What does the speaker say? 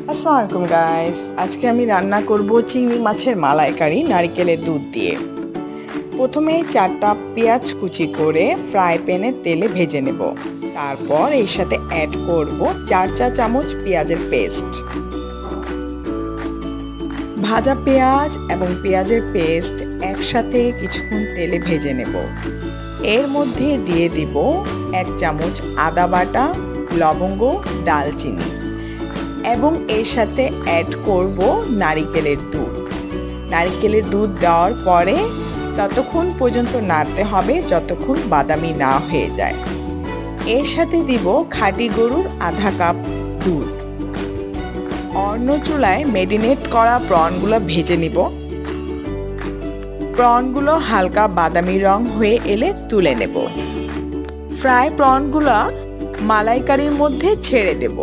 আসসালামু আলাইকুম গাইস, আজকে আমি রান্না করব চিংড়ি মাছের মালাইকারি নারকেলের দুধ দিয়ে। প্রথমে 4টা পেঁয়াজ কুচি করে ফ্রাই প্যানে তেলে ভেজে নেব। তারপর এর সাথে অ্যাড করব 4 চা চামচ পেঁয়াজের পেস্ট। ভাজা পেঁয়াজ এবং পেঁয়াজের পেস্ট একসাথে কিছুক্ষণ তেলে ভেজে নেব। এর মধ্যে দিয়ে দিব 1 চামচ আদা বাটা, লবঙ্গ, দালচিনি এবং এর সাথে অ্যাড করব নারকেলের দুধ। নারকেলের দুধ দেওয়ার পরে ততক্ষণ পর্যন্ত নাড়তে হবে যতক্ষণ বাদামি না হয়ে যায়। এর সাথে দিব খাঁটি গরুর আধা কাপ দুধ। অন্য চুলায় মেরিনেট করা প্রনগুলো ভেজে নিব। প্রনগুলো হালকা বাদামি রং হয়ে এলে তুলে নেব। ফ্রাই প্রনগুলো মালাইকারির মধ্যে ছেড়ে দেব।